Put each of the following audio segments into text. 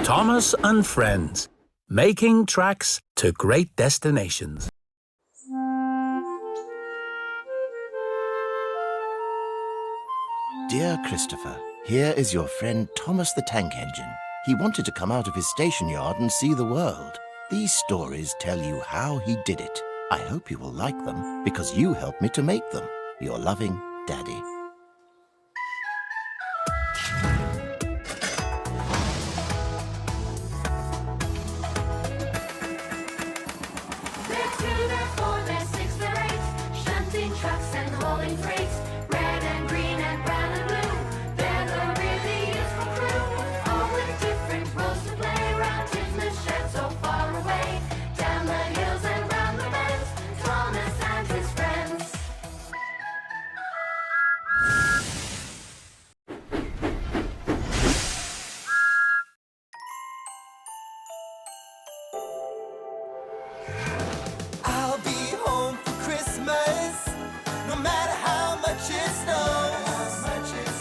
Thomas and Friends, making tracks to great destinations. Dear Christopher, here is your friend Thomas the Tank Engine. He wanted to come out of his station yard and see the world. These stories tell you how he did it. I hope you will like them because you helped me to make them. Your loving Daddy. Trucks and hauling freights, red and green and brown and blue. They're the really useful crew, all with different roles to play. Round Tisman's shed so far away, down the hills and round the bends, Thomas and his friends. I'll be home for Christmas, no matter how much it snows.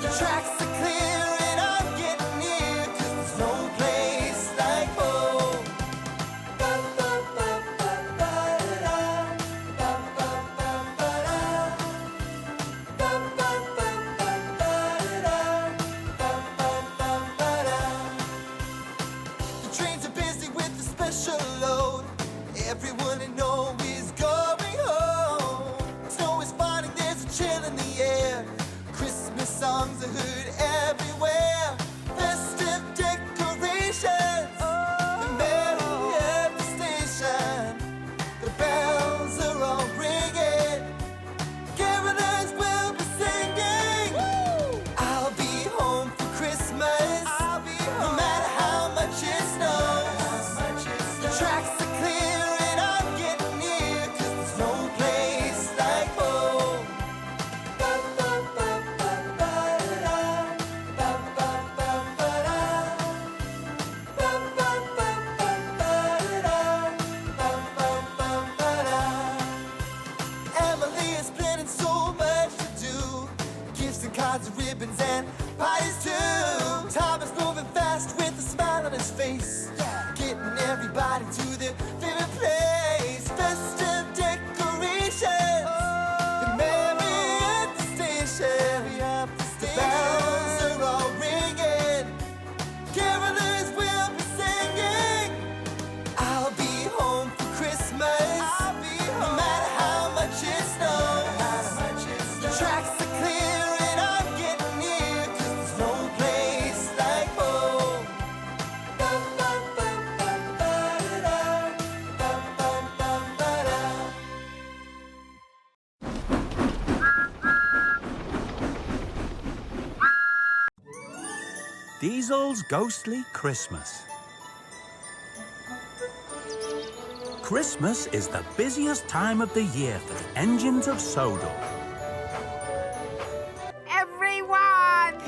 The tracks are clear and I'm getting near, 'cause there's no place like home. The trains are busy with the special load. Everyone I know is going home. Snow is falling, there's a chill in the air. Christmas songs are heard everywhere. Festive decorations, the merry at the station. The bells are all ringing, carolers will be singing. I'll be home for Christmas, no matter how much it snows. The tracks are clear and I'm getting near, 'cause there's no place like home. Emily is planning so much to do, gifts and cards and ribbons and parties too. Tom is moving fast with a smile on his face, getting everybody to their favorite place. Festive decorations, the merry at the station. The bells are all ringing, carolers will be singing. I'll be home for Christmas, no matter how much it snows. The tracks are clear and I'm getting near, 'cause there's no place like home. Diesel's Ghostly Christmas. Christmas is the busiest time of the year for the engines of Sodor. Everyone!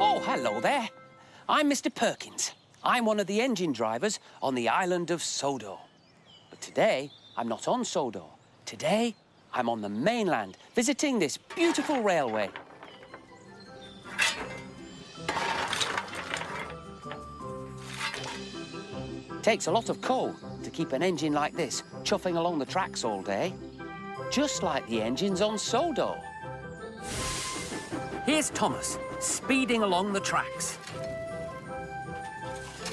Oh, hello there. I'm Mr. Perkins. I'm one of the engine drivers on the island of Sodor. But today, I'm not on Sodor. Today, I'm on the mainland, visiting this beautiful railway. Takes a lot of coal to keep an engine like this chuffing along the tracks all day, just like the engines on Sodor. Here's Thomas, speeding along the tracks.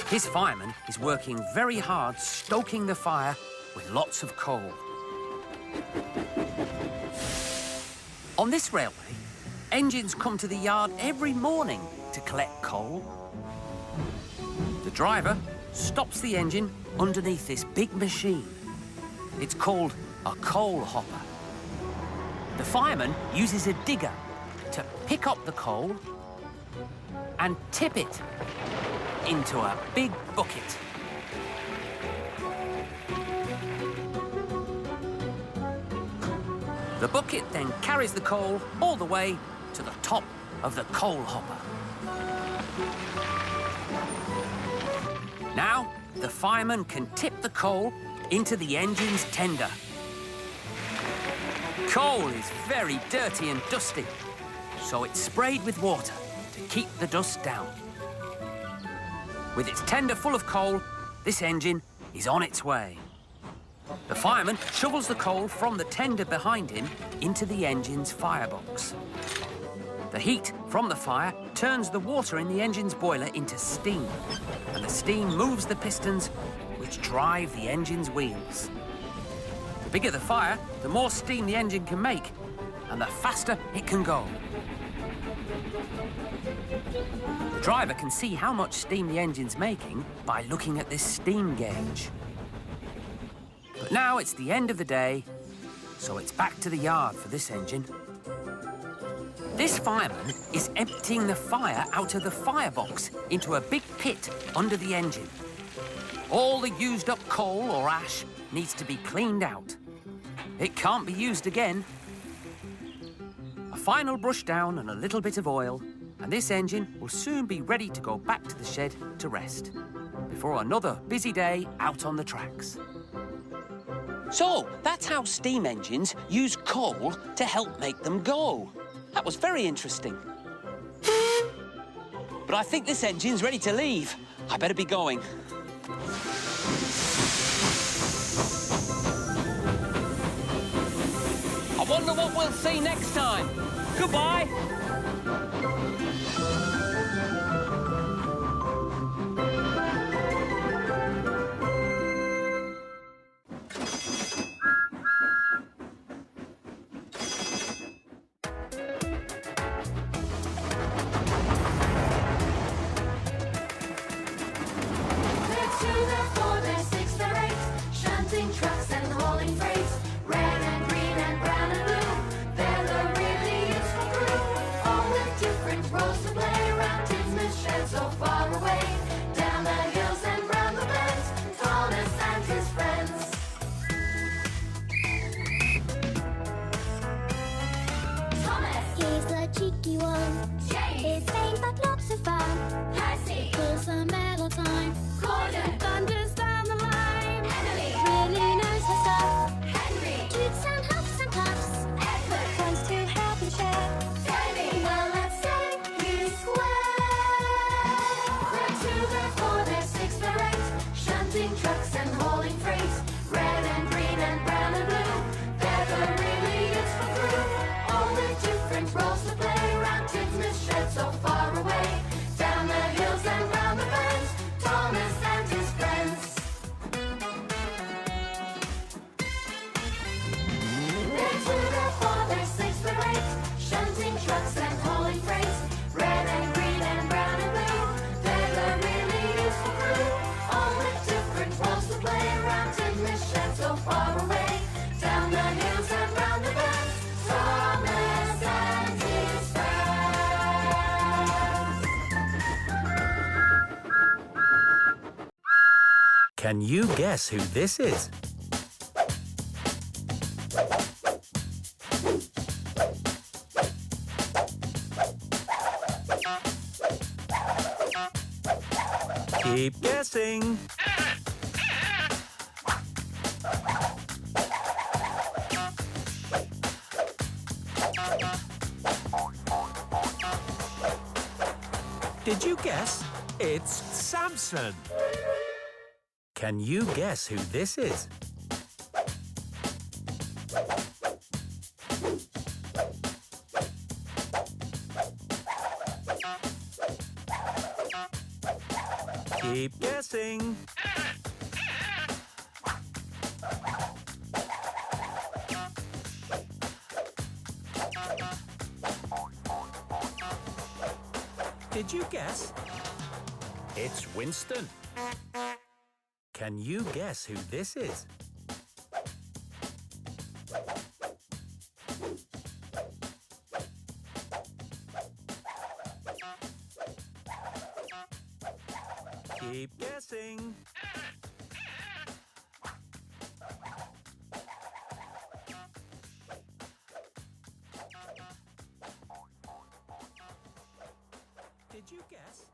His fireman is working very hard, stoking the fire with lots of coal. On this railway, engines come to the yard every morning to collect coal. The driver stops the engine underneath this big machine. It's called a coal hopper. The fireman uses a digger to pick up the coal and tip it into a big bucket. The bucket then carries the coal all the way to the top of the coal hopper. Now, the fireman can tip the coal into the engine's tender. Coal is very dirty and dusty, so it's sprayed with water to keep the dust down. With its tender full of coal, this engine is on its way. The fireman shovels the coal from the tender behind him into the engine's firebox. The heat from the fire turns the water in the engine's boiler into steam, and the steam moves the pistons which drive the engine's wheels. The bigger the fire, the more steam the engine can make, and the faster it can go. The driver can see how much steam the engine's making by looking at this steam gauge. But now it's the end of the day, so it's back to the yard for this engine. This fireman is emptying the fire out of the firebox into a big pit under the engine. All the used up coal or ash needs to be cleaned out. It can't be used again. A final brush down and a little bit of oil, and this engine will soon be ready to go back to the shed to rest before another busy day out on the tracks. So, that's how steam engines use coal to help make them go. That was very interesting. But I think this engine's ready to leave. I better be going. I wonder what we'll see next time. Goodbye. Can you guess who this is? Keep guessing. Did you guess? It's Samson. Can you guess who this is? Keep guessing. Did you guess? It's Winston. Can you guess who this is? Keep guessing. Yes.